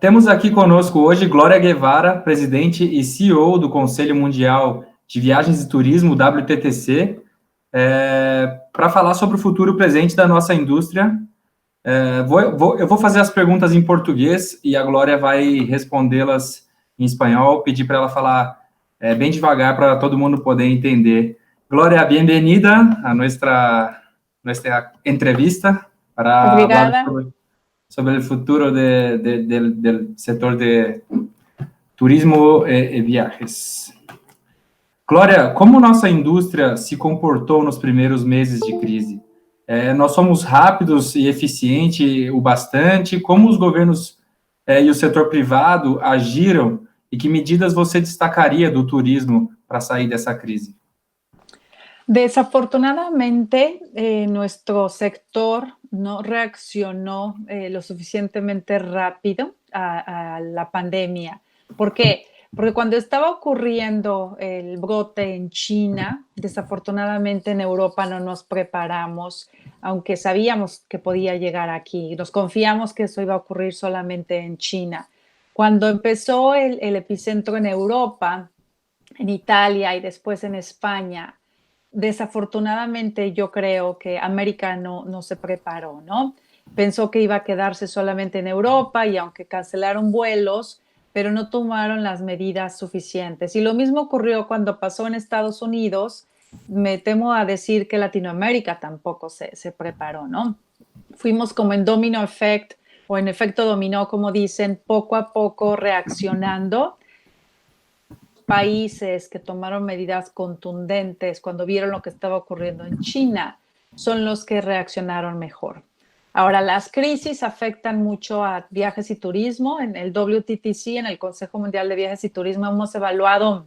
Temos aqui conosco hoje Glória Guevara, presidente e CEO do Conselho Mundial de Viagens e Turismo, WTTC, para falar sobre o futuro e presente da nossa indústria. Eu vou fazer as perguntas em português e a Glória vai respondê-las em espanhol, pedir para ela falar bem devagar para todo mundo poder entender. Glória, bem-vinda a nossa entrevista para falar sobre el futuro del sector de turismo e viajes. Glória, como nossa indústria se comportou nos primeiros meses de crise? Nós somos rápidos e eficientes o bastante? Como os governos e o setor privado agiram e que medidas você destacaria do turismo para sair dessa crise? Desafortunadamente, nuestro sector no reaccionó lo suficientemente rápido a la pandemia. ¿Por qué? Porque cuando estaba ocurriendo el brote en China, desafortunadamente en Europa no nos preparamos, aunque sabíamos que podía llegar aquí. Nos confiamos que eso iba a ocurrir solamente en China. Cuando empezó el epicentro en Europa, en Italia y después en España, desafortunadamente yo creo que América no se preparó, ¿no? Pensó que iba a quedarse solamente en Europa y aunque cancelaron vuelos, pero no tomaron las medidas suficientes. Y lo mismo ocurrió cuando pasó en Estados Unidos. Me temo a decir que Latinoamérica tampoco se preparó, ¿no? Fuimos como en domino effect o en efecto dominó, como dicen, poco a poco reaccionando. Países que tomaron medidas contundentes cuando vieron lo que estaba ocurriendo en China son los que reaccionaron mejor. Ahora, las crisis afectan mucho a viajes y turismo. En el WTTC, en el Consejo Mundial de Viajes y Turismo, hemos evaluado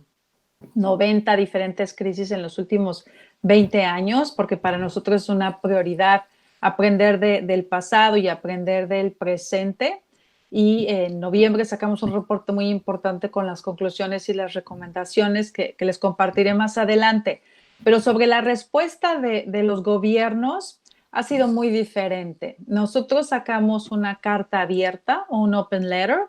90 diferentes crisis en los últimos 20 años, porque para nosotros es una prioridad aprender del pasado y aprender del presente. Y en noviembre sacamos un reporte muy importante con las conclusiones y las recomendaciones que les compartiré más adelante. Pero sobre la respuesta de los gobiernos ha sido muy diferente. Nosotros sacamos una carta abierta o un open letter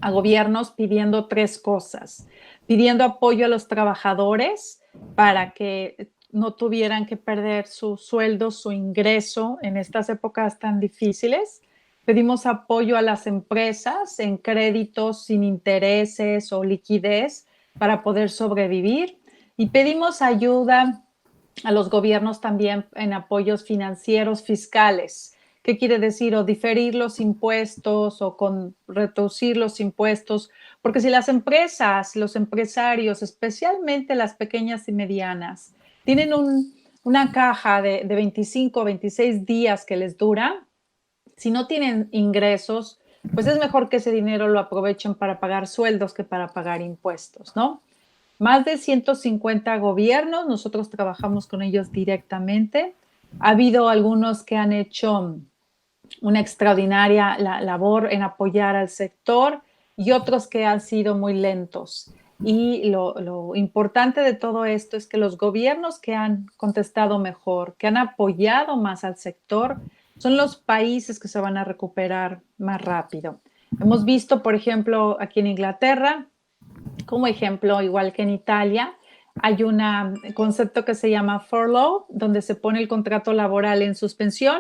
a gobiernos pidiendo tres cosas. Pidiendo apoyo a los trabajadores para que no tuvieran que perder su sueldo, su ingreso en estas épocas tan difíciles. Pedimos apoyo a las empresas en créditos sin intereses o liquidez para poder sobrevivir. Y pedimos ayuda a los gobiernos también en apoyos financieros fiscales. ¿Qué quiere decir? O diferir los impuestos o reducir los impuestos. Porque si las empresas, los empresarios, especialmente las pequeñas y medianas, tienen una caja de 25 o 26 días que les dura, si no tienen ingresos, pues es mejor que ese dinero lo aprovechen para pagar sueldos que para pagar impuestos, ¿no? Más de 150 gobiernos, nosotros trabajamos con ellos directamente. Ha habido algunos que han hecho una extraordinaria labor en apoyar al sector y otros que han sido muy lentos. Y lo importante de todo esto es que los gobiernos que han contestado mejor, que han apoyado más al sector, son los países que se van a recuperar más rápido. Hemos visto, por ejemplo, aquí en Inglaterra, como ejemplo, igual que en Italia, hay un concepto que se llama furlough, donde se pone el contrato laboral en suspensión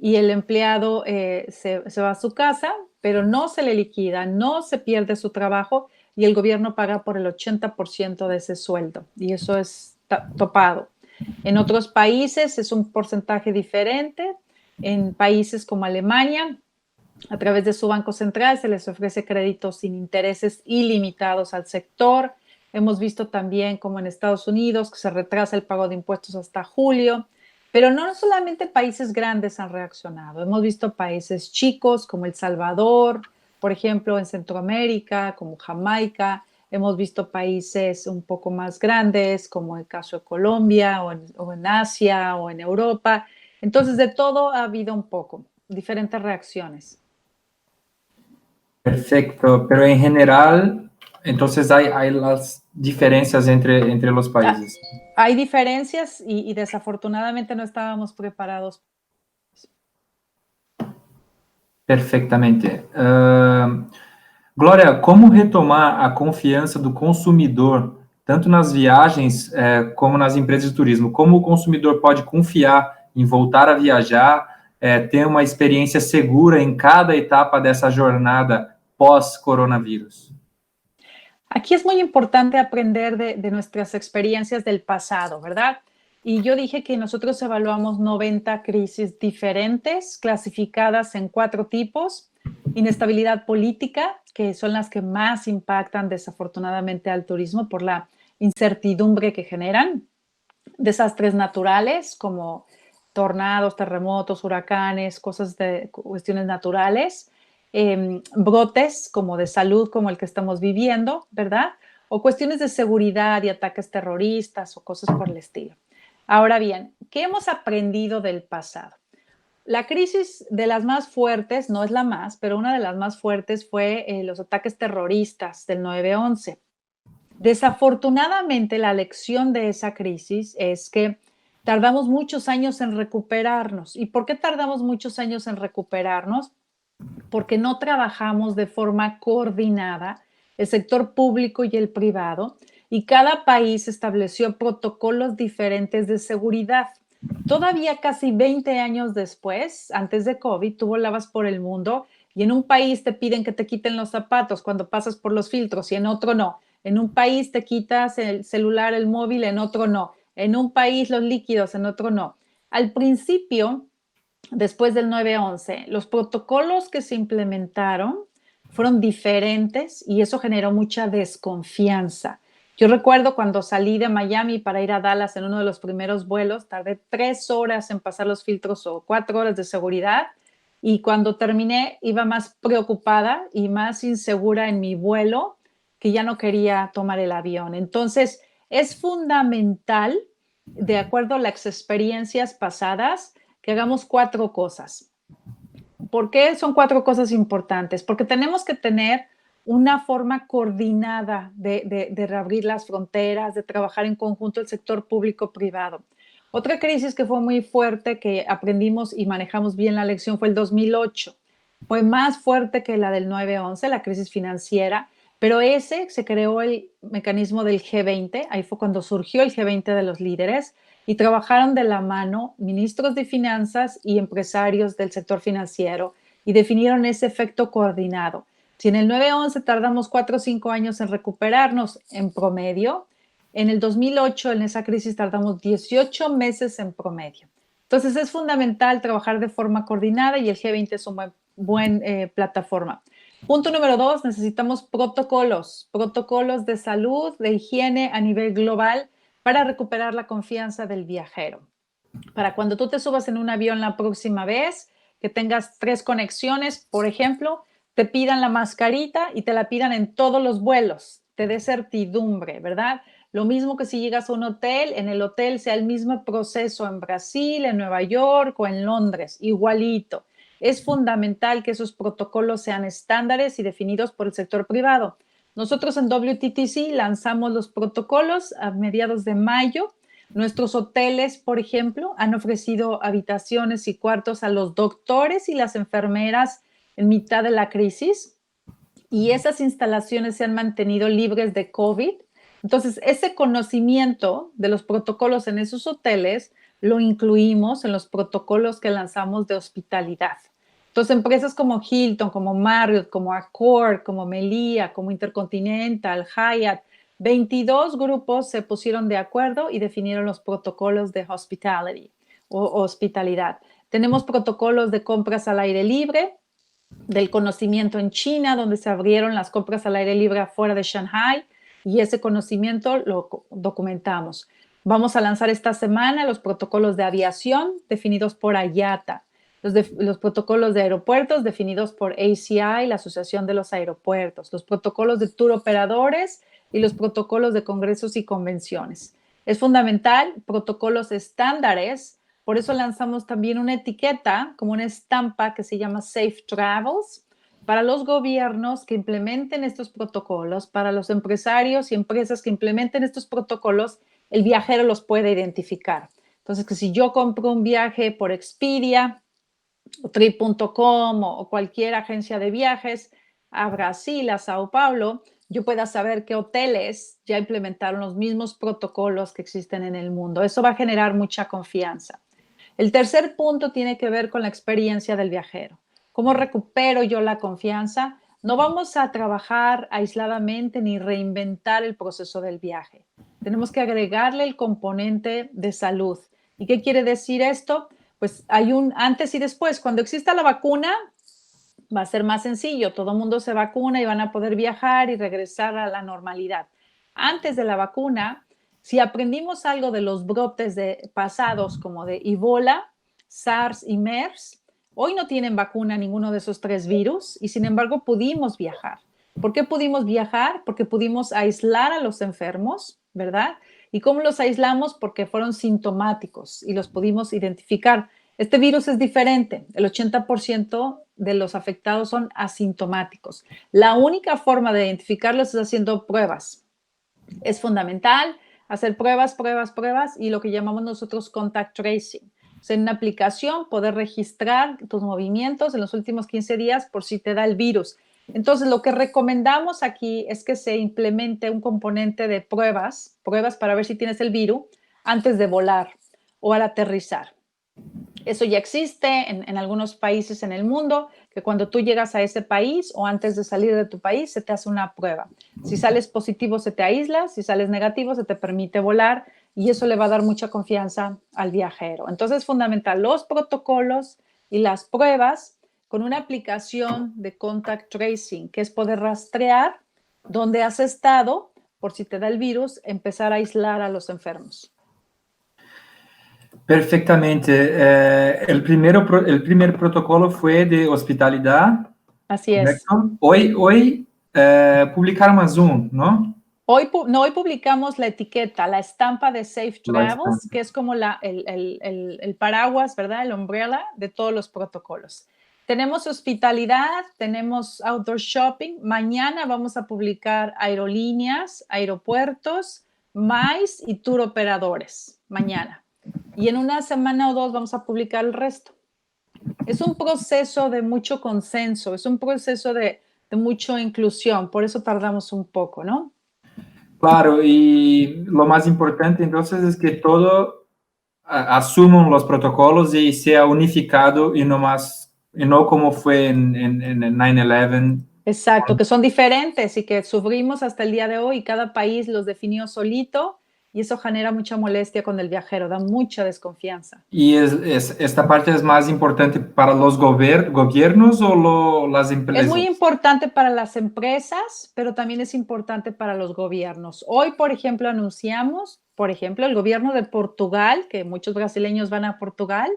y el empleado se va a su casa, pero no se le liquida, no se pierde su trabajo y el gobierno paga por el 80% de ese sueldo y eso es topado. En otros países es un porcentaje diferente. En países como Alemania, a través de su Banco Central se les ofrece créditos sin intereses ilimitados al sector. Hemos visto también como en Estados Unidos que se retrasa el pago de impuestos hasta julio. Pero no solamente países grandes han reaccionado. Hemos visto países chicos como El Salvador, por ejemplo, en Centroamérica, como Jamaica. Hemos visto países un poco más grandes, como el caso de Colombia o en Asia o en Europa. Entonces, de todo ha habido un poco, diferentes reacciones. Perfecto, pero en general, entonces hay las diferencias entre los países. Hay diferencias y desafortunadamente no estábamos preparados. Perfeitamente. Glória, como retomar a confiança do consumidor, tanto nas viagens como nas empresas de turismo? Como o consumidor pode confiar em voltar a viajar, ter uma experiência segura em cada etapa dessa jornada pós-coronavírus? Aquí es muy importante aprender de nuestras experiencias del pasado, ¿verdad? Y yo dije que nosotros evaluamos 90 crisis diferentes, clasificadas en 4 tipos. Inestabilidad política, que son las que más impactan desafortunadamente al turismo por la incertidumbre que generan. Desastres naturales como tornados, terremotos, huracanes, cosas de cuestiones naturales, brotes como de salud, como el que estamos viviendo, ¿verdad? O cuestiones de seguridad y ataques terroristas o cosas por el estilo. Ahora bien, ¿qué hemos aprendido del pasado? La crisis de las más fuertes, no es la más, pero una de las más fuertes fue los ataques terroristas del 9/11. Desafortunadamente, la lección de esa crisis es que tardamos muchos años en recuperarnos. ¿Y por qué tardamos muchos años en recuperarnos? Porque no trabajamos de forma coordinada, el sector público y el privado, y cada país estableció protocolos diferentes de seguridad. Todavía casi 20 años después, antes de COVID, tú volabas por el mundo y en un país te piden que te quiten los zapatos cuando pasas por los filtros y en otro no. En un país te quitas el celular, el móvil, en otro no. En un país los líquidos, en otro no. Al principio, después del 9/11, los protocolos que se implementaron fueron diferentes y eso generó mucha desconfianza. Yo recuerdo cuando salí de Miami para ir a Dallas en uno de los primeros vuelos, tardé 3 horas en pasar los filtros o 4 horas de seguridad y cuando terminé iba más preocupada y más insegura en mi vuelo que ya no quería tomar el avión. Entonces, es fundamental, de acuerdo a las experiencias pasadas, que hagamos 4 cosas. ¿Por qué son 4 cosas importantes? Porque tenemos que tener una forma coordinada de reabrir las fronteras, de trabajar en conjunto el sector público-privado. Otra crisis que fue muy fuerte, que aprendimos y manejamos bien la lección, fue el 2008. Fue más fuerte que la del 9/11, la crisis financiera, pero ese se creó el mecanismo del G20, ahí fue cuando surgió el G20 de los líderes, y trabajaron de la mano ministros de finanzas y empresarios del sector financiero y definieron ese efecto coordinado. Si en el 9/11 tardamos 4 o 5 años en recuperarnos en promedio, en el 2008, en esa crisis, tardamos 18 meses en promedio. Entonces, es fundamental trabajar de forma coordinada y el G20 es una buena plataforma. Punto número 2, necesitamos protocolos de salud, de higiene a nivel global para recuperar la confianza del viajero. Para cuando tú te subas en un avión la próxima vez, que tengas 3 conexiones, por ejemplo, te pidan la mascarita y te la pidan en todos los vuelos, te dé certidumbre, ¿verdad? Lo mismo que si llegas a un hotel, en el hotel sea el mismo proceso en Brasil, en Nueva York o en Londres, igualito. Es fundamental que esos protocolos sean estándares y definidos por el sector privado. Nosotros en WTTC lanzamos los protocolos a mediados de mayo. Nuestros hoteles, por ejemplo, han ofrecido habitaciones y cuartos a los doctores y las enfermeras en mitad de la crisis y esas instalaciones se han mantenido libres de COVID. Entonces, ese conocimiento de los protocolos en esos hoteles lo incluimos en los protocolos que lanzamos de hospitalidad. Entonces, empresas como Hilton, como Marriott, como Accor, como Melia, como Intercontinental, Hyatt, 22 grupos se pusieron de acuerdo y definieron los protocolos de hospitality o hospitalidad. Tenemos protocolos de compras al aire libre, del conocimiento en China, donde se abrieron las compras al aire libre afuera de Shanghai y ese conocimiento lo documentamos. Vamos a lanzar esta semana los protocolos de aviación definidos por IATA, los protocolos de aeropuertos definidos por ACI, la Asociación de los Aeropuertos, los protocolos de tour operadores y los protocolos de congresos y convenciones. Es fundamental, protocolos estándares. Por eso lanzamos también una etiqueta, como una estampa que se llama Safe Travels, para los gobiernos que implementen estos protocolos, para los empresarios y empresas que implementen estos protocolos, el viajero los puede identificar. Entonces, que si yo compro un viaje por Expedia o Trip.com o cualquier agencia de viajes a Brasil, a Sao Paulo, yo pueda saber qué hoteles ya implementaron los mismos protocolos que existen en el mundo. Eso va a generar mucha confianza. El tercer punto tiene que ver con la experiencia del viajero. ¿Cómo recupero yo la confianza? No vamos a trabajar aisladamente ni reinventar el proceso del viaje. Tenemos que agregarle el componente de salud. ¿Y qué quiere decir esto? Pues hay un antes y después. Cuando exista la vacuna, va a ser más sencillo. Todo el mundo se vacuna y van a poder viajar y regresar a la normalidad. Antes de la vacuna, si aprendimos algo de los brotes pasados como de Ebola, SARS y MERS, hoy no tienen vacuna ninguno de esos 3 virus y sin embargo pudimos viajar. ¿Por qué pudimos viajar? Porque pudimos aislar a los enfermos, ¿verdad? ¿Y cómo los aislamos? Porque fueron sintomáticos y los pudimos identificar. Este virus es diferente. El 80% de los afectados son asintomáticos. La única forma de identificarlos es haciendo pruebas. Es fundamental hacer pruebas y lo que llamamos nosotros contact tracing. O sea, en una aplicación poder registrar tus movimientos en los últimos 15 días por si te da el virus. Entonces, lo que recomendamos aquí es que se implemente un componente de pruebas para ver si tienes el virus antes de volar o al aterrizar. Eso ya existe en algunos países en el mundo, que cuando tú llegas a ese país o antes de salir de tu país, se te hace una prueba. Si sales positivo, se te aísla, si sales negativo, se te permite volar y eso le va a dar mucha confianza al viajero. Entonces, es fundamental los protocolos y las pruebas con una aplicación de contact tracing, que es poder rastrear dónde has estado por si te da el virus, empezar a aislar a los enfermos. Perfectamente. El primer protocolo fue de hospitalidad. Así es. ¿Correcto? Hoy publicaron más Zoom, ¿no? Hoy publicamos la etiqueta, la estampa de Safe La Travels, estampa. que es como el paraguas, ¿verdad? El umbrella de todos los protocolos. Tenemos hospitalidad, tenemos outdoor shopping. Mañana vamos a publicar aerolíneas, aeropuertos, MICE y tour operadores. Mañana. Y en una semana o 2 vamos a publicar el resto. Es un proceso de mucho consenso, es un proceso de mucha inclusión, por eso tardamos un poco, ¿no? Claro, y lo más importante entonces es que todo asuman los protocolos y sea unificado y no como fue en 9/11. Exacto, que son diferentes y que sufrimos hasta el día de hoy. Cada país los definió solito y eso genera mucha molestia con el viajero, da mucha desconfianza. ¿Y esta parte es más importante para los gobiernos o las Es muy empresas? importante para las empresas, pero también es importante para los gobiernos. Hoy, por ejemplo, anunciamos, el gobierno de Portugal, que muchos brasileños van a Portugal,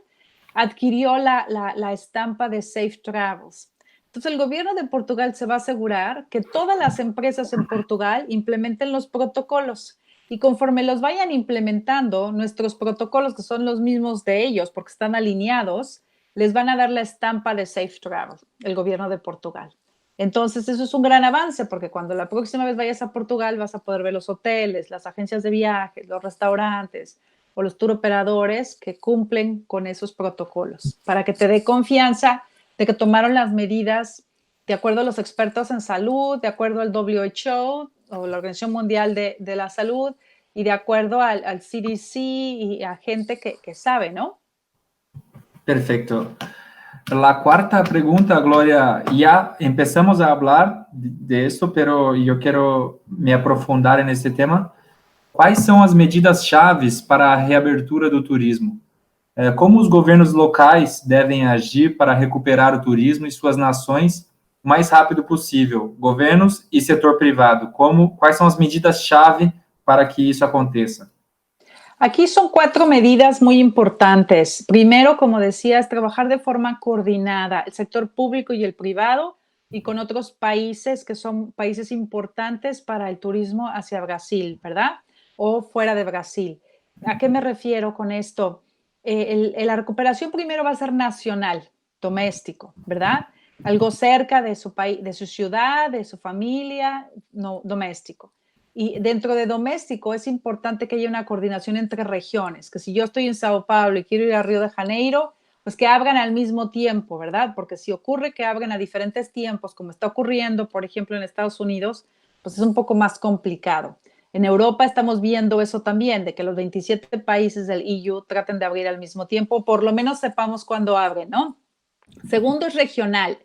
adquirió la estampa de Safe Travels. Entonces, el gobierno de Portugal se va a asegurar que todas las empresas en Portugal implementen los protocolos y conforme los vayan implementando, nuestros protocolos, que son los mismos de ellos porque están alineados, les van a dar la estampa de Safe Travel, el gobierno de Portugal. Entonces, eso es un gran avance porque cuando la próxima vez vayas a Portugal vas a poder ver los hoteles, las agencias de viajes, los restaurantes o los tour operadores que cumplen con esos protocolos para que te dé confianza de que tomaron las medidas de acuerdo a los expertos en salud, de acuerdo al WHO o la Organización Mundial de la Salud y de acuerdo al CDC y a gente que sabe, ¿no? Perfecto. La cuarta pregunta, Gloria, ya empezamos a hablar de esto, pero yo quiero me aprofundar en este tema. Quais são as medidas chaves para a reabertura do turismo? Como os governos locais devem agir para recuperar o turismo e suas nações o mais rápido possível? Governos e setor privado, quais são as medidas-chave para que isso aconteça? Aquí son 4 medidas muy importantes. Primero, como decía, es trabajar de forma coordinada, el sector público y el privado, y con otros países que son países importantes para el turismo hacia Brasil, ¿verdad? O fuera de Brasil. ¿A qué me refiero con esto? La recuperación primero va a ser nacional, doméstico, ¿verdad? Algo cerca de su país, de su ciudad, de su familia, no, doméstico. Y dentro de doméstico es importante que haya una coordinación entre regiones, que si yo estoy en Sao Paulo y quiero ir a Río de Janeiro, pues que abran al mismo tiempo, ¿verdad? Porque si ocurre que abran a diferentes tiempos, como está ocurriendo, por ejemplo, en Estados Unidos, pues es un poco más complicado. En Europa estamos viendo eso también, de que los 27 países del EU traten de abrir al mismo tiempo, por lo menos sepamos cuándo abren, ¿no? Segundo es regional.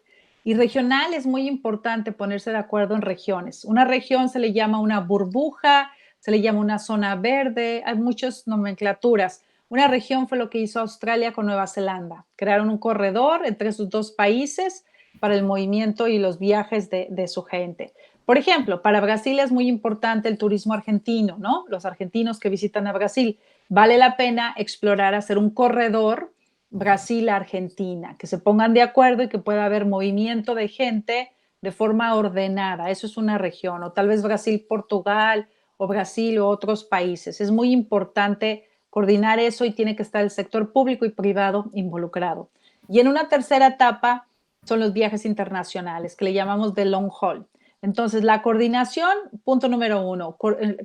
Y regional es muy importante ponerse de acuerdo en regiones. Una región se le llama una burbuja, se le llama una zona verde, hay muchas nomenclaturas. Una región fue lo que hizo Australia con Nueva Zelanda. Crearon un corredor entre esos dos países para el movimiento y los viajes de su gente. Por ejemplo, para Brasil es muy importante el turismo argentino, ¿no? Los argentinos que visitan a Brasil. Vale la pena explorar, hacer un corredor Brasil-Argentina, que se pongan de acuerdo y que pueda haber movimiento de gente de forma ordenada. Eso es una región, o tal vez Brasil-Portugal o Brasil o otros países. Es muy importante coordinar eso y tiene que estar el sector público y privado involucrado. Y en una tercera etapa son los viajes internacionales, que le llamamos de long haul. Entonces, la coordinación, punto número uno,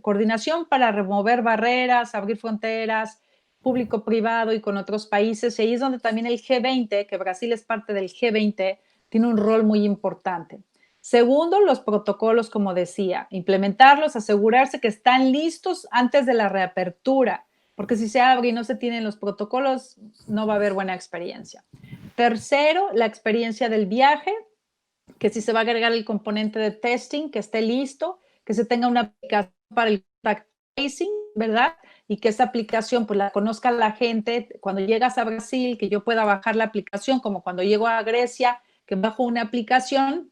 coordinación para remover barreras, abrir fronteras, público-privado y con otros países. Y ahí es donde también el G20, que Brasil es parte del G20, tiene un rol muy importante. Segundo, los protocolos, como decía, implementarlos, asegurarse que están listos antes de la reapertura, porque si se abre y no se tienen los protocolos, no va a haber buena experiencia. Tercero, la experiencia del viaje, que si se va a agregar el componente de testing, que esté listo, que se tenga una aplicación para el contact tracing, ¿verdad? Y que esa aplicación pues la conozca la gente. Cuando llegas a Brasil, que yo pueda bajar la aplicación, como cuando llego a Grecia, que bajo una aplicación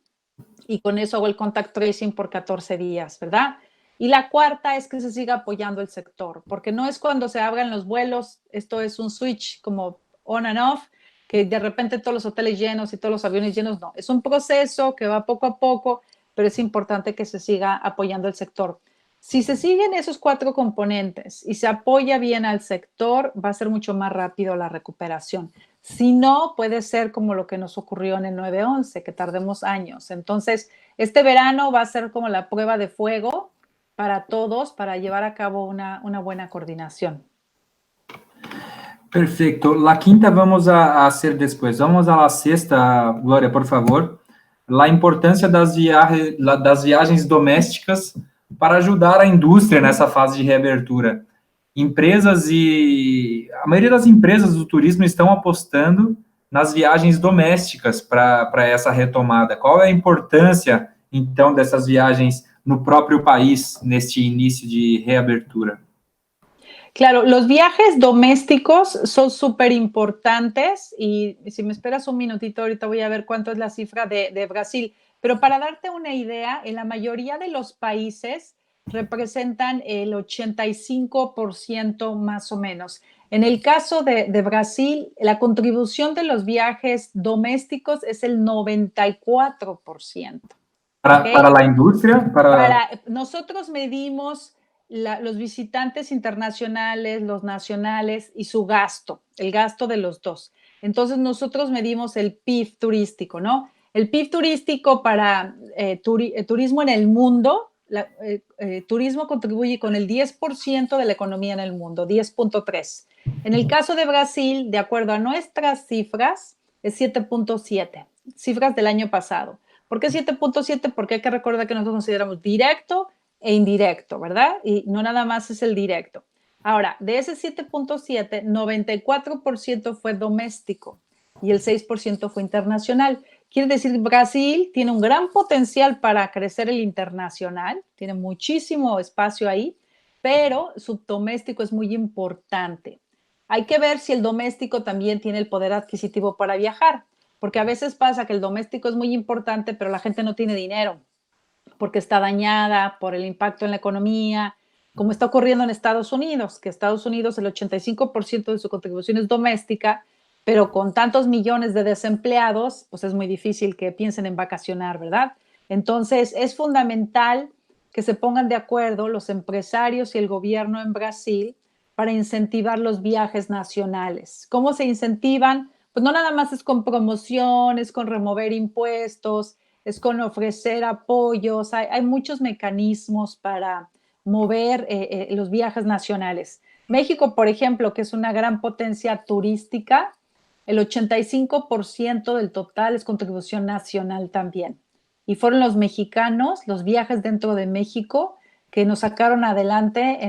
y con eso hago el contact tracing por 14 días, ¿verdad? Y la cuarta es que se siga apoyando el sector, porque no es cuando se abran los vuelos, esto es un switch como on and off, que de repente todos los hoteles llenos y todos los aviones llenos, no, es un proceso que va poco a poco, pero es importante que se siga apoyando el sector. Si se siguen esos cuatro componentes y se apoya bien al sector, va a ser mucho más rápido la recuperación. Si no, puede ser como lo que nos ocurrió en el 9/11, que tardemos años. Entonces, este verano va a ser como la prueba de fuego para todos, para llevar a cabo una buena coordinación. Perfecto. La quinta vamos a hacer después. Vamos a la sexta, Glória, por favor. A importância das viagens domésticas para ajudar a indústria nessa fase de reabertura. A maioria das empresas do turismo estão apostando nas viagens domésticas para essa retomada. Qual é a importância, então, dessas viagens no próprio país, neste início de reabertura? Claro, los viajes domésticos son súper importantes y si me esperas un minutito, ahorita voy a ver cuánto es la cifra de Brasil. Pero para darte una idea, en la mayoría de los países representan el 85% más o menos. En el caso de Brasil, la contribución de los viajes domésticos es el 94%. Para ¿Ok? a indústria? Nosotros medimos los visitantes internacionales, los nacionales y su gasto, el gasto de los dos. Entonces nosotros medimos el PIB turístico, ¿no? El PIB turístico para turismo en el mundo, turismo contribuye con el 10% de la economía en el mundo, 10.3. En el caso de Brasil, de acuerdo a nuestras cifras, es 7.7, cifras del año pasado. ¿Por qué 7.7? Porque hay que recordar que nosotros consideramos directo e indirecto, ¿verdad? Y no nada más es el directo. Ahora, de ese 7.7, 94% fue doméstico y el 6% fue internacional. Quiere decir que Brasil tiene un gran potencial para crecer el internacional, tiene muchísimo espacio ahí, pero su doméstico es muy importante. Hay que ver si el doméstico también tiene el poder adquisitivo para viajar, porque a veces pasa que el doméstico es muy importante, pero la gente no tiene dinero porque está dañada por el impacto en la economía, como está ocurriendo en Estados Unidos, que Estados Unidos el 85% de su contribución es doméstica, pero con tantos millones de desempleados, pues es muy difícil que piensen en vacacionar, ¿verdad? Entonces, es fundamental que se pongan de acuerdo los empresarios y el gobierno en Brasil para incentivar los viajes nacionales. ¿Cómo se incentivan? Pues no nada más es con promociones, con remover impuestos, es con ofrecer apoyos, hay muchos mecanismos para mover los viajes nacionales. México, por ejemplo, que es una gran potencia turística, el 85% del total es contribución nacional también. Y fueron los mexicanos, los viajes dentro de México, que nos sacaron adelante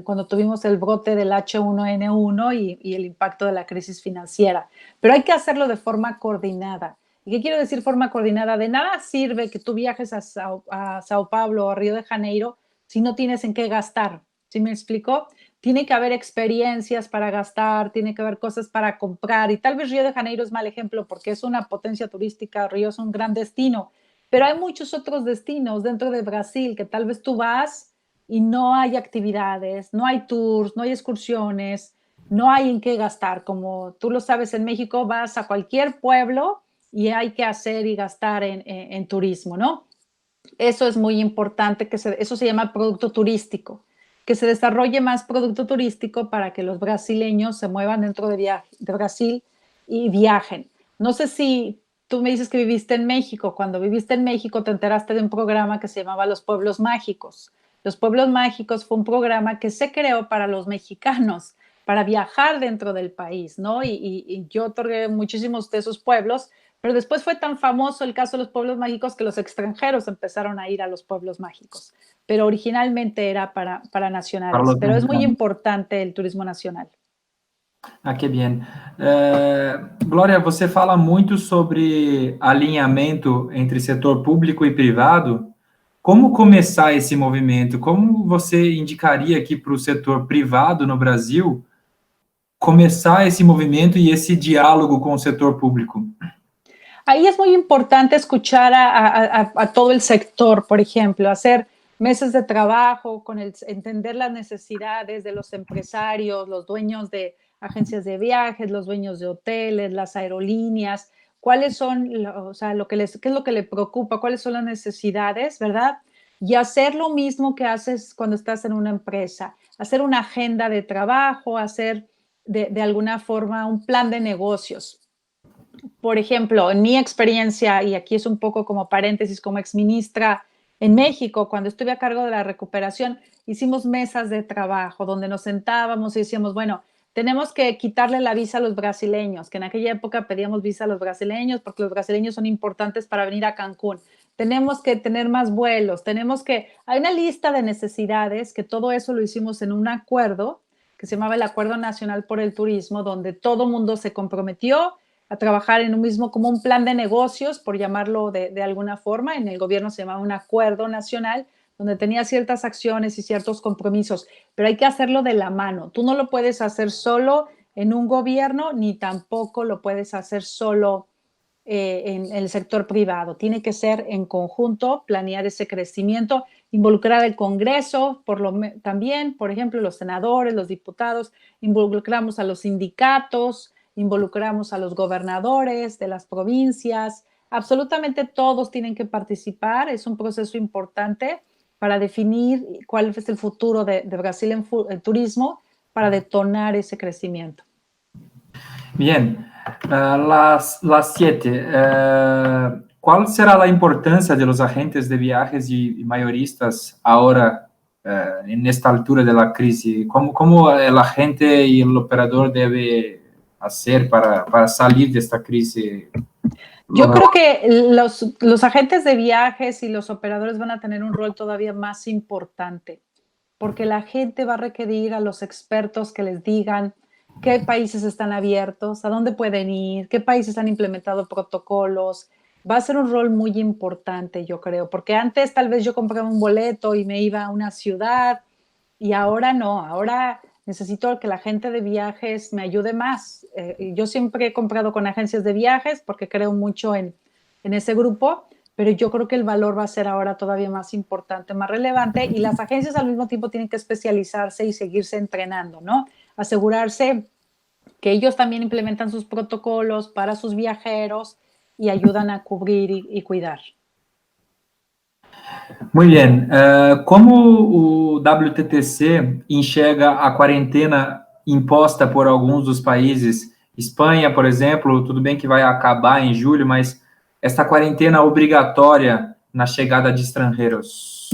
cuando tuvimos el brote del H1N1 y el impacto de la crisis financiera. Pero hay que hacerlo de forma coordinada. ¿Y qué quiero decir forma coordinada? De nada sirve que tú viajes a Sao Paulo o a Río de Janeiro si no tienes en qué gastar. ¿Sí me explico? Tiene que haber experiencias para gastar, tiene que haber cosas para comprar. Y tal vez Río de Janeiro es mal ejemplo porque es una potencia turística, Río es un gran destino. Pero hay muchos otros destinos dentro de Brasil que tal vez tú vas y no hay actividades, no hay tours, no hay excursiones, no hay en qué gastar. Como tú lo sabes, en México vas a cualquier pueblo y hay que hacer y gastar en turismo, ¿no? Eso es muy importante, eso se llama producto turístico, que se desarrolle más producto turístico para que los brasileños se muevan dentro de Brasil y viajen. No sé si tú me dices que viviste en México. Cuando viviste en México te enteraste de un programa que se llamaba Los Pueblos Mágicos. Los Pueblos Mágicos fue un programa que se creó para los mexicanos, para viajar dentro del país, ¿no? Y yo otorgué muchísimos de esos pueblos, pero después fue tan famoso el caso de los pueblos mágicos que los extranjeros empezaron a ir a los pueblos mágicos, pero originalmente era para Para nacionales, los pero es muy mexicanos. importante el turismo nacional. Ah, que bem. Glória, você fala muito sobre alinhamento entre setor público e privado. Como começar esse movimento? Como você indicaria aqui para o setor privado no Brasil começar esse movimento e esse diálogo com o setor público? Ahí es muy importante escuchar a todo el sector, por ejemplo, hacer meses de trabajo, entender las necesidades de los empresarios, los dueños de agencias de viajes, los dueños de hoteles, las aerolíneas, cuáles son, o sea, qué es lo que le preocupa, cuáles son las necesidades, ¿verdad? Y hacer lo mismo que haces cuando estás en una empresa, hacer una agenda de trabajo, hacer de alguna forma un plan de negocios. Por ejemplo, en mi experiencia, y aquí es un poco como paréntesis, como exministra en México, cuando estuve a cargo de la recuperación, hicimos mesas de trabajo donde nos sentábamos y decíamos, bueno, tenemos que quitarle la visa a los brasileños, que en aquella época pedíamos visa a los brasileños porque los brasileños son importantes para venir a Cancún. Tenemos que tener más vuelos, hay una lista de necesidades, que todo eso lo hicimos en un acuerdo que se llamaba el Acuerdo Nacional por el Turismo, donde todo mundo se comprometió a trabajar en un mismo, como un plan de negocios, por llamarlo de alguna forma. En el gobierno se llamaba un acuerdo nacional, donde tenía ciertas acciones y ciertos compromisos, pero hay que hacerlo de la mano. Tú no lo puedes hacer solo en un gobierno, ni tampoco lo puedes hacer solo en el sector privado. Tiene que ser en conjunto, planear ese crecimiento, involucrar al Congreso, también, por ejemplo, los senadores, los diputados, involucramos a los sindicatos, involucramos a los gobernadores de las provincias, absolutamente todos tienen que participar. Es un proceso importante para definir cuál es el futuro de Brasil en turismo, para detonar ese crecimiento. Bien, las 7. ¿Cuál será la importancia de los agentes de viajes y mayoristas ahora en esta altura de la crisis? ¿Cómo el agente y el operador debe hacer para salir de esta crisis? Yo creo que los agentes de viajes y los operadores van a tener un rol todavía más importante, porque la gente va a requerir a los expertos que les digan qué países están abiertos, a dónde pueden ir, qué países han implementado protocolos. Va a ser un rol muy importante, yo creo, porque antes tal vez yo compraba un boleto y me iba a una ciudad y ahora no, ahora necesito que la gente de viajes me ayude más. Yo siempre he comprado con agencias de viajes porque creo mucho en ese grupo, pero yo creo que el valor va a ser ahora todavía más importante, más relevante, y las agencias al mismo tiempo tienen que especializarse y seguirse entrenando, ¿no? Asegurarse que ellos también implementan sus protocolos para sus viajeros y ayudan a cubrir y cuidar. Muy bien. Como o WTTC enxerga a quarentena imposta por alguns dos países? Espanha, por exemplo, tudo bem que vai acabar em julho, mas esta quarentena obrigatória na chegada de estrangeiros.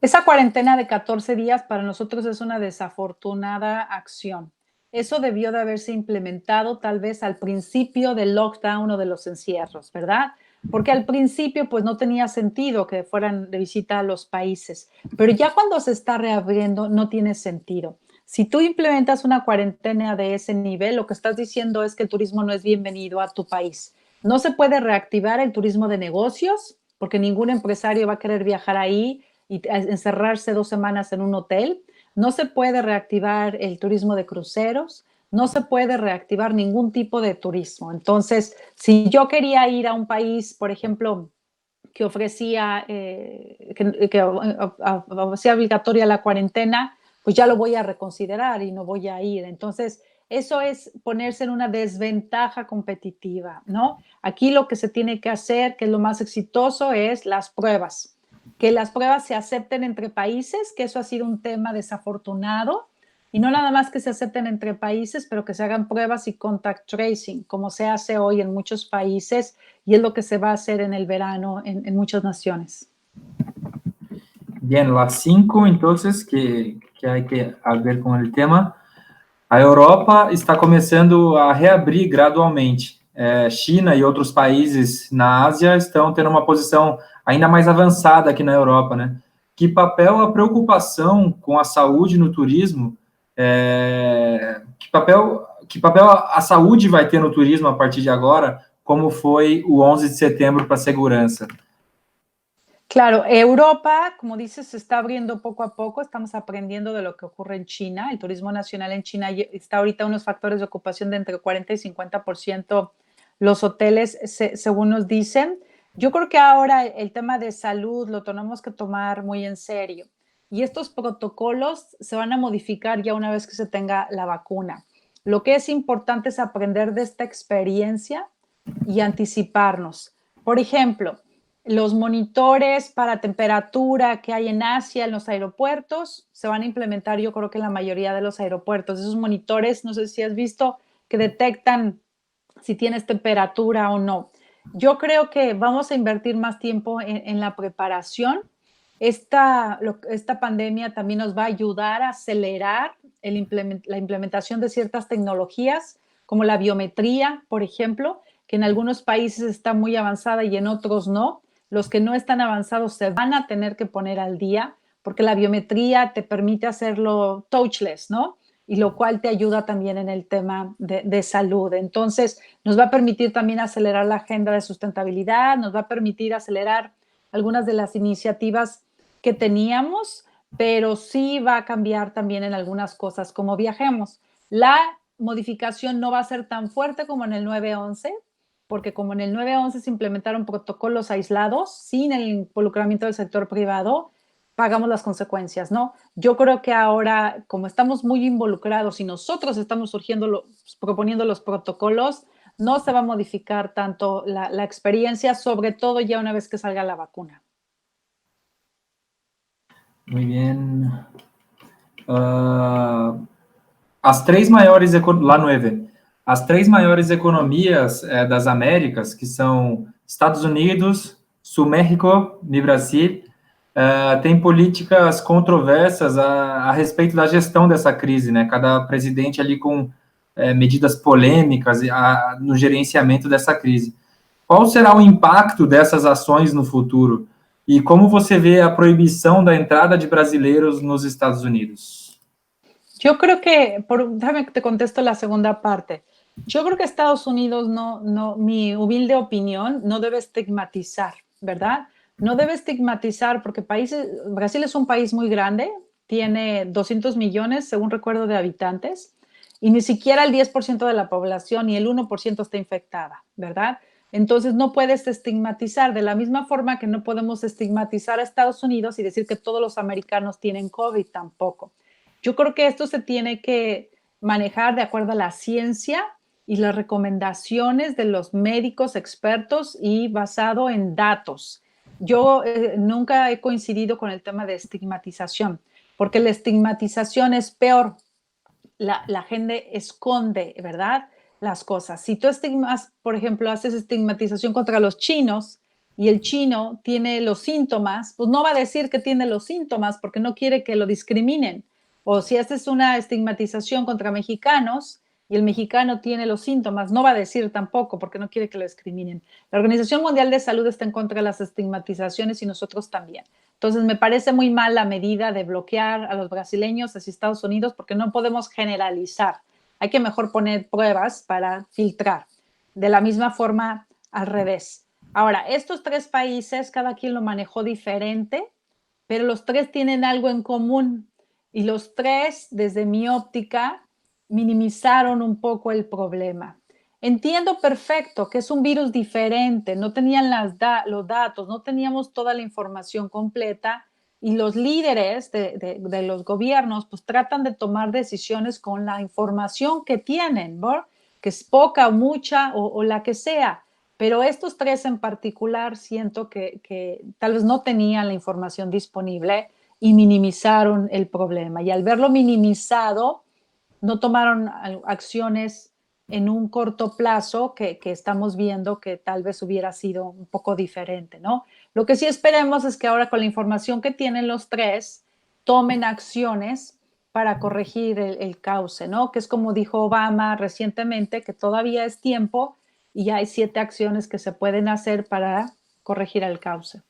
Esa cuarentena de 14 días para nosotros es una desafortunada acción. eso debió de haberse implementado tal vez al principio del lockdown o de los encierros, ¿verdad? Porque al principio pues no tenía sentido que fueran de visita a los países, pero ya cuando se está reabriendo no tiene sentido. Si tú implementas una cuarentena de ese nivel, lo que estás diciendo es que el turismo no es bienvenido a tu país. No se puede reactivar el turismo de negocios porque ningún empresario va a querer viajar ahí y encerrarse 2 semanas en un hotel. No se puede reactivar el turismo de cruceros, no se puede reactivar ningún tipo de turismo. Entonces, si yo quería ir a un país, por ejemplo, que ofrecía, hacía obligatoria la cuarentena, pues ya lo voy a reconsiderar y no voy a ir. Entonces, eso es ponerse en una desventaja competitiva, ¿no? Aquí lo que se tiene que hacer, que es lo más exitoso, es las pruebas. Que las pruebas se acepten entre países, que eso ha sido un tema desafortunado, y no nada más que se acepten entre países, pero que se hagan pruebas y contact tracing, como se hace hoy en muchos países y es lo que se va a hacer en el verano en muchas naciones. Bien, las 5 entonces que hay que ver con el tema. A Europa está começando a reabrir gradualmente. China e outros países na Ásia estão tendo uma posição ainda mais avançada aqui na Europa, né? Que papel a preocupação com a saúde no turismo, que papel a saúde vai ter no turismo a partir de agora, como foi o 11 de setembro para a segurança? Claro, Europa, como dices, se está abriendo poco a poco, estamos aprendiendo de lo que ocurre en China. El turismo nacional en China está ahorita unos factores de ocupación de entre 40 y 50% los hoteles, según nos dicen. Yo creo que ahora el tema de salud lo tenemos que tomar muy en serio y estos protocolos se van a modificar ya una vez que se tenga la vacuna. Lo que es importante es aprender de esta experiencia y anticiparnos. Por ejemplo, los monitores para temperatura que hay en Asia, en los aeropuertos, se van a implementar yo creo que en la mayoría de los aeropuertos. Esos monitores, no sé si has visto, que detectan si tienes temperatura o no. Yo creo que vamos a invertir más tiempo en la preparación. Esta pandemia también nos va a ayudar a acelerar la implementación de ciertas tecnologías, como la biometría, por ejemplo, que en algunos países está muy avanzada y en otros no. Los que no están avanzados se van a tener que poner al día porque la biometría te permite hacerlo touchless, ¿no? Y lo cual te ayuda también en el tema de salud. Entonces, nos va a permitir también acelerar la agenda de sustentabilidad, nos va a permitir acelerar algunas de las iniciativas que teníamos, pero sí va a cambiar también en algunas cosas como viajemos. La modificación no va a ser tan fuerte como en el 911, porque como en el 911 se implementaron protocolos aislados sin el involucramiento del sector privado, pagamos las consecuencias, ¿no? Yo creo que ahora, como estamos muy involucrados y nosotros estamos proponiendo los protocolos, no se va a modificar tanto la experiencia, sobre todo ya una vez que salga la vacuna. Muy bien. As 3 maiores, lá no EV, as 3 maiores economias das Américas, que são Estados Unidos, Sul México e Brasil, têm políticas controversas a respeito da gestão dessa crise, né? Cada presidente ali com medidas polêmicas no gerenciamento dessa crise. Qual será o impacto dessas ações no futuro? E como você vê a proibição da entrada de brasileiros nos Estados Unidos? Yo creo que, déjame que te contesto la segunda parte. Yo creo que Estados Unidos mi humilde opinión, no debe estigmatizar, ¿verdad? No debe estigmatizar porque Brasil es un país muy grande, tiene 200 millones, según recuerdo, de habitantes, y ni siquiera el 10% de la población y el 1% está infectada, ¿verdad? Entonces no puedes estigmatizar de la misma forma que no podemos estigmatizar a Estados Unidos y decir que todos los americanos tienen COVID tampoco. Yo creo que esto se tiene que manejar de acuerdo a la ciencia y las recomendaciones de los médicos expertos y basado en datos. Yo nunca he coincidido con el tema de estigmatización, porque la estigmatización es peor. La gente esconde, ¿verdad? Las cosas. Si tú por ejemplo, haces estigmatización contra los chinos y el chino tiene los síntomas, pues no va a decir que tiene los síntomas porque no quiere que lo discriminen. O si esta es una estigmatización contra mexicanos y el mexicano tiene los síntomas, no va a decir tampoco porque no quiere que lo discriminen. La Organización Mundial de Salud está en contra de las estigmatizaciones y nosotros también. Entonces, me parece muy mal la medida de bloquear a los brasileños hacia Estados Unidos porque no podemos generalizar. Hay que mejor poner pruebas para filtrar. De la misma forma, al revés. Ahora, estos tres países, cada quien lo manejó diferente, pero los tres tienen algo en común y los tres, desde mi óptica, minimizaron un poco el problema. Entiendo perfecto que es un virus diferente, no tenían los datos, no teníamos toda la información completa y los líderes de los gobiernos pues tratan de tomar decisiones con la información que tienen, ¿no? Que es poca o mucha o la que sea. Pero estos tres en particular siento que tal vez no tenían la información disponible y minimizaron el problema. Y al verlo minimizado, no tomaron acciones en un corto plazo que estamos viendo que tal vez hubiera sido un poco diferente, ¿no? Lo que sí esperemos es que ahora con la información que tienen los tres, tomen acciones para corregir el cauce, ¿no? Que es como dijo Obama recientemente, que todavía es tiempo y hay 7 acciones que se pueden hacer para corregir el cauce.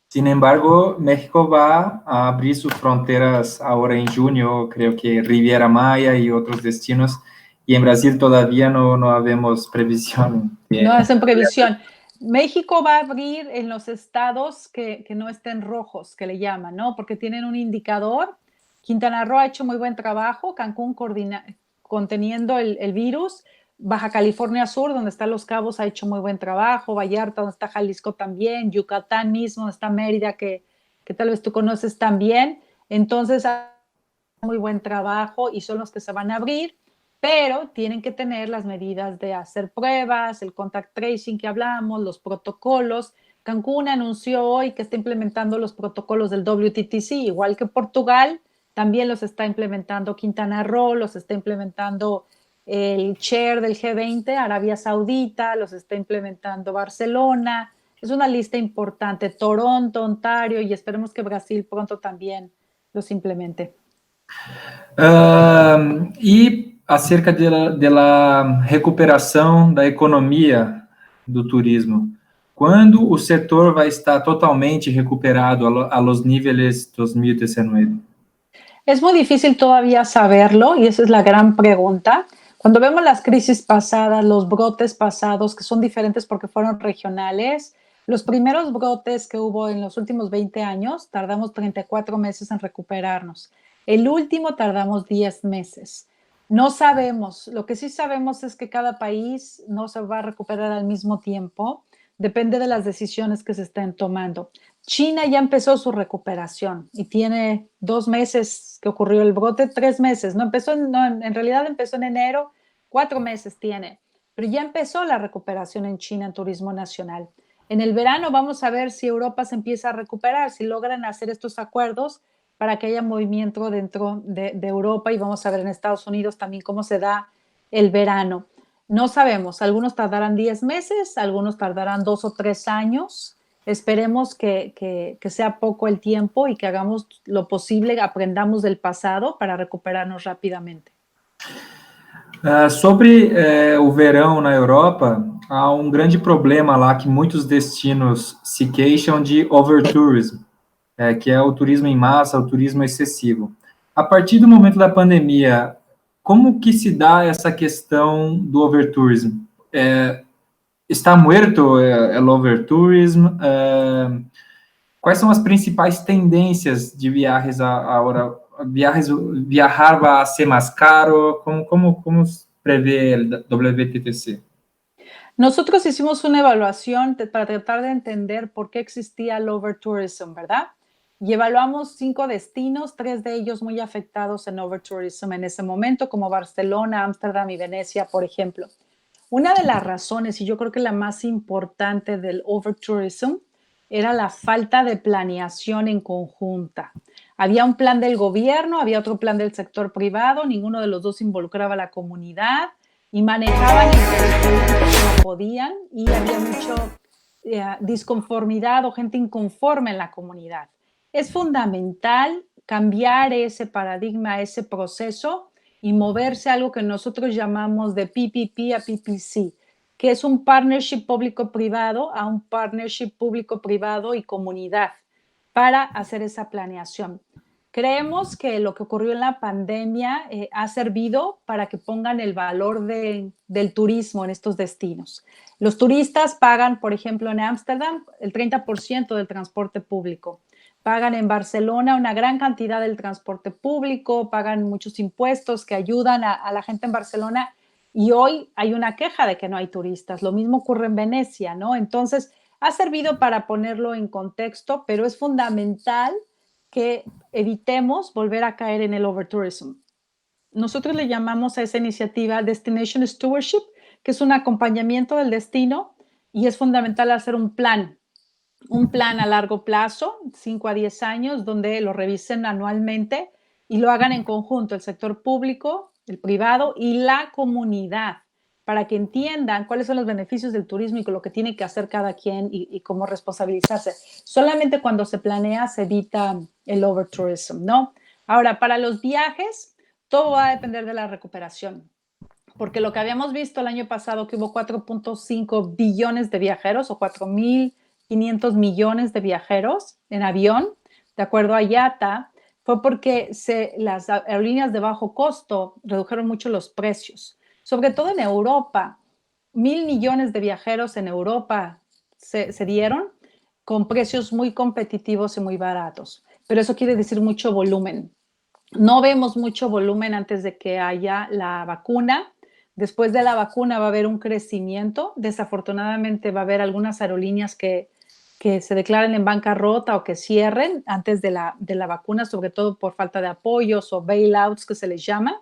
Sin embargo, México va a abrir sus fronteras ahora en junio, creo que Riviera Maya y otros destinos, y en Brasil todavía no habemos previsión. No hacen previsión. México va a abrir en los estados que no estén rojos, que le llaman, ¿no? Porque tienen un indicador. Quintana Roo ha hecho muy buen trabajo, Cancún conteniendo el virus, Baja California Sur, donde está Los Cabos, ha hecho muy buen trabajo, Vallarta, donde está Jalisco también, Yucatán mismo, donde está Mérida, que tal vez tú conoces también. Entonces, muy buen trabajo y son los que se van a abrir, pero tienen que tener las medidas de hacer pruebas, el contact tracing que hablamos, los protocolos. Cancún anunció hoy que está implementando los protocolos del WTTC, igual que Portugal, también los está implementando Quintana Roo, los está implementando el chair del G20, Arabia Saudita, los está implementando Barcelona. Es una lista importante, Toronto, Ontario, y esperemos que Brasil pronto también los implemente. E acerca de la recuperação da economia do turismo, quando o setor vai estar totalmente recuperado a los níveis 2019? Es muy difícil todavía saberlo y esa es la gran pregunta. Cuando vemos las crisis pasadas, los brotes pasados, que son diferentes porque fueron regionales, los primeros brotes que hubo en los últimos 20 años, tardamos 34 meses en recuperarnos. El último tardamos 10 meses. No sabemos, lo que sí sabemos es que cada país no se va a recuperar al mismo tiempo, depende de las decisiones que se estén tomando. China ya empezó su recuperación y tiene 2 meses que ocurrió el brote, 3 meses, en realidad empezó en enero, 4 meses tiene, pero ya empezó la recuperación en China en turismo nacional. En el verano vamos a ver si Europa se empieza a recuperar, si logran hacer estos acuerdos para que haya movimiento dentro de Europa, y vamos a ver en Estados Unidos también cómo se da el verano. No sabemos, algunos tardarán 10 meses, algunos tardarán 2 o 3 años. Esperemos que sea poco el tiempo y que hagamos lo posible, aprendamos del pasado para recuperarnos rápidamente. Sobre o verão na Europa, há um grande problema lá que muitos destinos se queixam de overtourism, que é o turismo em massa, o turismo excessivo. A partir do momento da pandemia, como que se dá essa questão do overtourism? Está muerto o overtourism? Quais são as principais tendências de viajes agora? Viajar va a ser más caro? ¿Cómo prevé el WTTC? Nosotros hicimos una evaluación para tratar de entender por qué existía el overtourism, ¿verdad? Y evaluamos 5 destinos, 3 de ellos muy afectados en overtourism en ese momento, como Barcelona, Ámsterdam y Venecia, por ejemplo. Una de las razones, y yo creo que la más importante del overtourism, era la falta de planeación en conjunta. Había un plan del gobierno, había otro plan del sector privado, ninguno de los dos involucraba a la comunidad y manejaban como podían, y había mucha disconformidad o gente inconforme en la comunidad. Es fundamental cambiar ese paradigma, ese proceso y moverse a algo que nosotros llamamos de PPP a PPC, que es un partnership público-privado a un partnership público-privado y comunidad para hacer esa planeación. Creemos que lo que ocurrió en la pandemia ha servido para que pongan el valor del turismo en estos destinos. Los turistas pagan, por ejemplo, en Ámsterdam, el 30% del transporte público. Pagan en Barcelona una gran cantidad del transporte público, pagan muchos impuestos que ayudan a la gente en Barcelona y hoy hay una queja de que no hay turistas. Lo mismo ocurre en Venecia, ¿no? Entonces, ha servido para ponerlo en contexto, pero es fundamental que evitemos volver a caer en el overtourism. Nosotros le llamamos a esa iniciativa Destination Stewardship, que es un acompañamiento del destino y es fundamental hacer un plan a largo plazo, 5 a 10 años, donde lo revisen anualmente y lo hagan en conjunto el sector público, el privado y la comunidad, para que entiendan cuáles son los beneficios del turismo y lo que tiene que hacer cada quien y cómo responsabilizarse. Solamente cuando se planea se evita el overtourism, ¿no? Ahora, para los viajes, todo va a depender de la recuperación, porque lo que habíamos visto el año pasado, que hubo 4.5 billones de viajeros o 4.500 millones de viajeros en avión, de acuerdo a IATA, fue porque las aerolíneas de bajo costo redujeron mucho los precios, sobre todo en Europa. 1.000 millones de viajeros en Europa se dieron con precios muy competitivos y muy baratos, pero eso quiere decir mucho volumen. No vemos mucho volumen antes de que haya la vacuna. Después de la vacuna va a haber un crecimiento. Desafortunadamente va a haber algunas aerolíneas que se declaren en bancarrota o que cierren antes de la vacuna, sobre todo por falta de apoyos o bailouts que se les llama.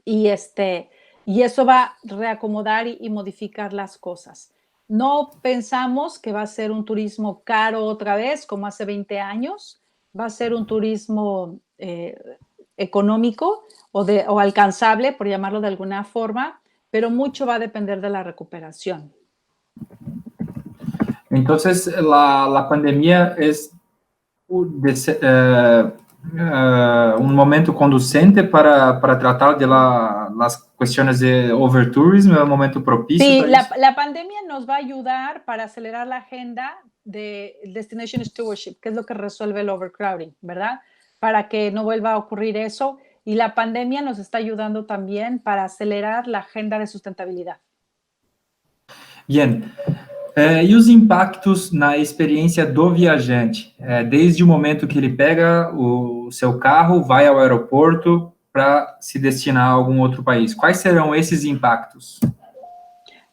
Y eso va a reacomodar y modificar las cosas. No pensamos que va a ser un turismo caro otra vez, como hace 20 años. Va a ser un turismo económico o alcanzable, por llamarlo de alguna forma, pero mucho va a depender de la recuperación. Entonces, la pandemia es un momento conducente para tratar de las cuestiones de overtourism, es un momento propicio. Sí, la pandemia nos va a ayudar para acelerar la agenda de Destination Stewardship, que es lo que resuelve el overcrowding, ¿verdad? Para que no vuelva a ocurrir eso. Y la pandemia nos está ayudando también para acelerar la agenda de sustentabilidad. Bien. E os impactos na experiência do viajante, desde o momento que ele pega o seu carro, vai ao aeroporto para se destinar a algum outro país? Quais serão esses impactos?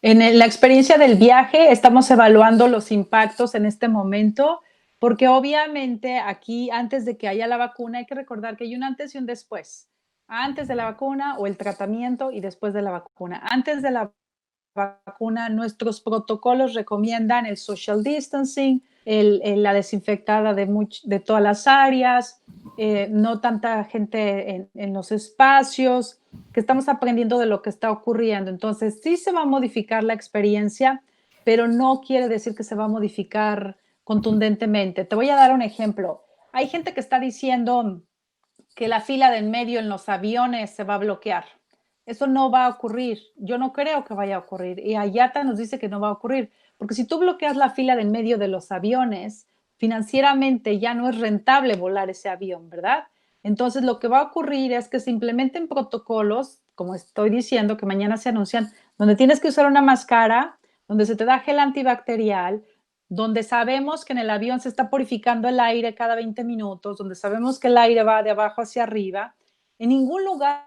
En la experiencia del viaje estamos evaluando los impactos en este momento, porque obviamente aquí, antes de que haya la vacuna, hay que recordar que hay un antes y un después. Antes de la vacuna o el tratamiento y después de la vacuna. Antes de la vacuna, nuestros protocolos recomiendan el social distancing, la desinfectada de todas las áreas, no tanta gente en los espacios, que estamos aprendiendo de lo que está ocurriendo. Entonces, sí se va a modificar la experiencia, pero no quiere decir que se va a modificar contundentemente. Te voy a dar un ejemplo. Hay gente que está diciendo que la fila de en medio en los aviones se va a bloquear. Eso no va a ocurrir. Yo no creo que vaya a ocurrir. Y IATA nos dice que no va a ocurrir. Porque si tú bloqueas la fila de en medio de los aviones, financieramente ya no es rentable volar ese avión, ¿verdad? Entonces, lo que va a ocurrir es que se implementen protocolos, como estoy diciendo, que mañana se anuncian, donde tienes que usar una máscara, donde se te da gel antibacterial, donde sabemos que en el avión se está purificando el aire cada 20 minutos, donde sabemos que el aire va de abajo hacia arriba. En ningún lugar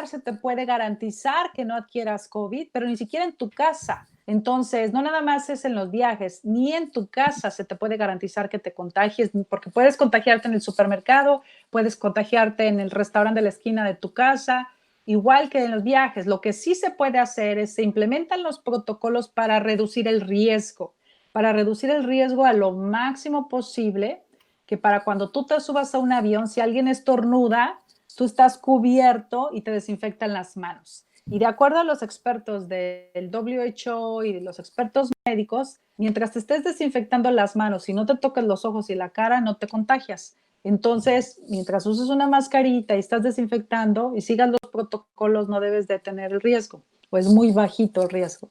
se te puede garantizar que no adquieras COVID, pero ni siquiera en tu casa. Entonces, no nada más es en los viajes, ni en tu casa se te puede garantizar que te contagies, porque puedes contagiarte en el supermercado, puedes contagiarte en el restaurante de la esquina de tu casa, igual que en los viajes. Lo que sí se puede hacer es se implementan los protocolos para reducir el riesgo a lo máximo posible, que para cuando tú te subas a un avión, si alguien estornuda, tú estás cubierto y te desinfectan las manos. Y de acuerdo a los expertos del WHO y de los expertos médicos, mientras te estés desinfectando las manos y no te toques los ojos y la cara, no te contagias. Entonces, mientras uses una mascarita y estás desinfectando y sigas los protocolos, no debes de tener el riesgo, o es muy bajito el riesgo.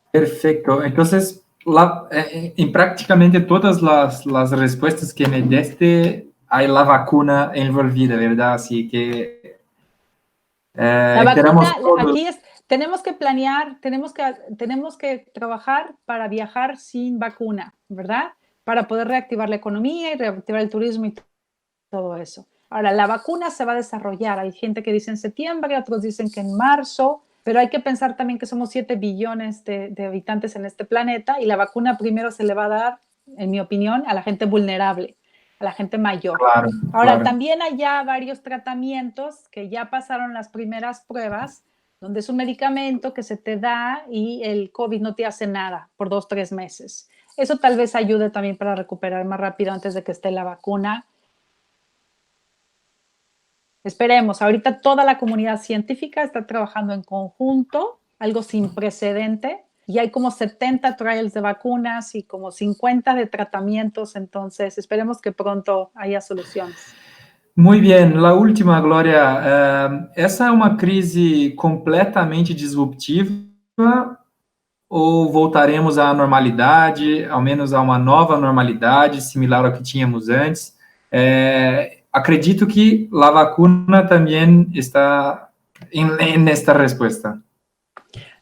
Perfecto. Entonces, en prácticamente todas las respuestas que me diste, hay la vacuna envolvida, ¿verdad? Así que La esperamos vacuna, todos. aquí es, tenemos que planear, tenemos que trabajar para viajar sin vacuna, ¿verdad? Para poder reactivar la economía y reactivar el turismo y todo eso. Ahora, la vacuna se va a desarrollar. Hay gente que dice en septiembre, otros dicen que en marzo, pero hay que pensar también que somos 7 billones de habitantes en este planeta y la vacuna primero se le va a dar, en mi opinión, a la gente vulnerable, a la gente mayor. Claro, Ahora, claro. también hay ya varios tratamientos que ya pasaron las primeras pruebas, donde es un medicamento que se te da y el COVID no te hace nada por 2, 3 meses. Eso tal vez ayude también para recuperar más rápido antes de que esté la vacuna. Esperemos, ahorita toda la comunidad científica está trabajando en conjunto, algo sin precedente, y hay como 70 trials de vacunas y como 50 de tratamientos, entonces esperemos que pronto haya soluciones. Muy bien, la última, Glória. Essa é uma crise completamente disruptiva ou voltaremos à normalidade, ao menos a uma nova normalidade, similar ao que tínhamos antes? Acredito que a vacuna também está en esta respuesta.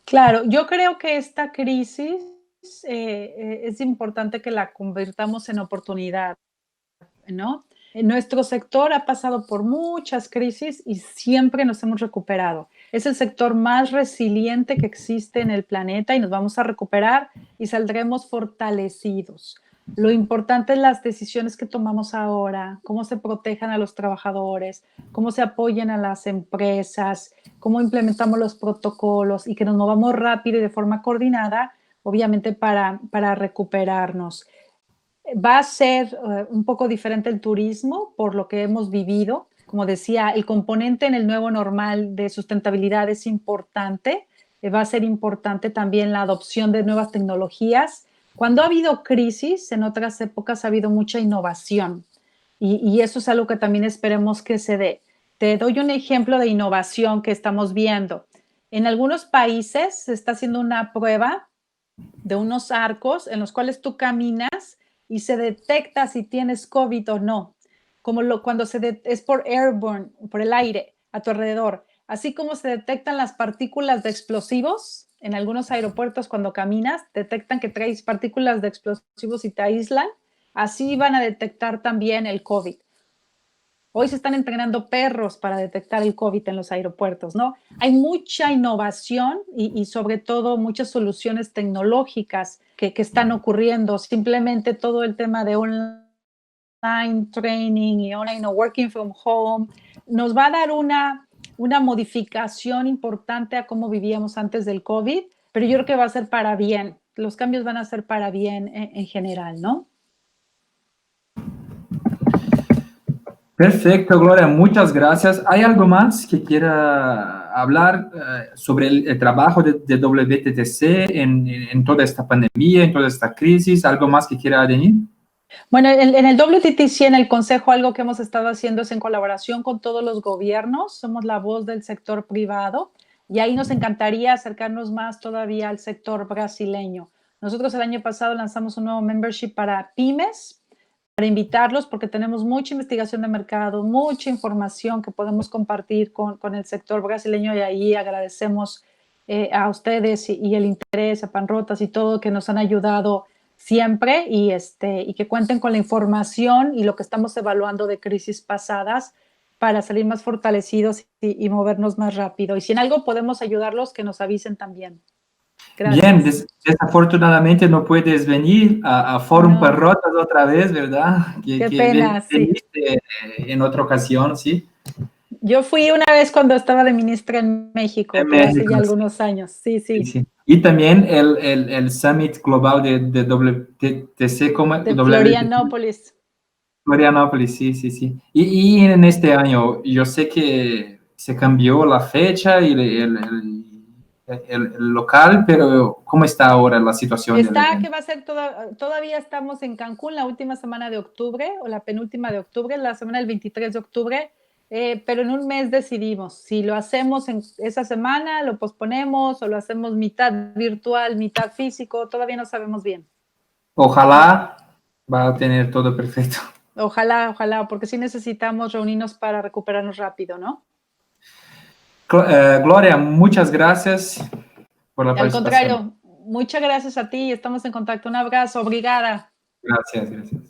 Claro, yo creo que esta crisis es importante que la convirtamos en oportunidad, ¿no? Nuestro sector ha pasado por muchas crisis y siempre nos hemos recuperado. Es el sector más resiliente que existe en el planeta y nos vamos a recuperar y saldremos fortalecidos. Lo importante es las decisiones que tomamos ahora, cómo se protejan a los trabajadores, cómo se apoyen a las empresas, cómo implementamos los protocolos y que nos movamos rápido y de forma coordinada, obviamente para recuperarnos. Va a ser un poco diferente el turismo por lo que hemos vivido. Como decía, el componente en el nuevo normal de sustentabilidad es importante. Va a ser importante también la adopción de nuevas tecnologías. Cuando ha habido crisis, en otras épocas ha habido mucha innovación y eso es algo que también esperemos que se dé. Te doy un ejemplo de innovación que estamos viendo. En algunos países se está haciendo una prueba de unos arcos en los cuales tú caminas y se detecta si tienes COVID o no, como cuando es por airborne, por el aire a tu alrededor, así como se detectan las partículas de explosivos en algunos aeropuertos cuando caminas, detectan que traes partículas de explosivos y te aíslan, así van a detectar también el COVID. Hoy se están entrenando perros para detectar el COVID en los aeropuertos, ¿no? Hay mucha innovación y sobre todo muchas soluciones tecnológicas que están ocurriendo. Simplemente todo el tema de online training y online working from home nos va a dar una modificación importante a cómo vivíamos antes del COVID, pero yo creo que va a ser para bien. Los cambios van a ser para bien en general, ¿no? Perfecto, Gloria, muchas gracias. ¿Hay algo más que quiera hablar sobre el trabajo de WTTC en toda esta pandemia, en toda esta crisis? ¿Algo más que quiera añadir? Bueno, en el WTTC, en el Consejo, algo que hemos estado haciendo es en colaboración con todos los gobiernos, somos la voz del sector privado y ahí nos encantaría acercarnos más todavía al sector brasileño. Nosotros el año pasado lanzamos un nuevo membership para pymes, para invitarlos porque tenemos mucha investigación de mercado, mucha información que podemos compartir con el sector brasileño y ahí agradecemos a ustedes y el interés, a Panrotas y todo que nos han ayudado siempre y que cuenten con la información y lo que estamos evaluando de crisis pasadas para salir más fortalecidos y movernos más rápido. Y si en algo podemos ayudarlos, que nos avisen también. Gracias. Bien, desafortunadamente no puedes venir a Fórum No. Parrotas otra vez, ¿verdad? Qué pena, sí. Veniste en otra ocasión, ¿sí? Yo fui una vez cuando estaba de ministra en México, En pero hace México, ya sí. algunos años. Sí, sí. Sí. Y también el Summit Global de WTTC, como De Florianópolis. Florianópolis, sí. Y en este año, yo sé que se cambió la fecha y el local, pero ¿cómo está ahora la situación del Está evento? que va a ser todavía estamos en Cancún la última semana de octubre o la penúltima de octubre, la semana del 23 de octubre, pero en un mes decidimos si lo hacemos en esa semana, lo posponemos o lo hacemos mitad virtual, mitad físico, todavía no sabemos bien. Ojalá va a tener todo perfecto. Ojalá, ojalá, porque sí necesitamos reunirnos para recuperarnos rápido, ¿no? Gloria, muchas gracias por la Al participación. contrario, muchas gracias a ti, estamos en contacto. Un abrazo, obrigada. Gracias, gracias.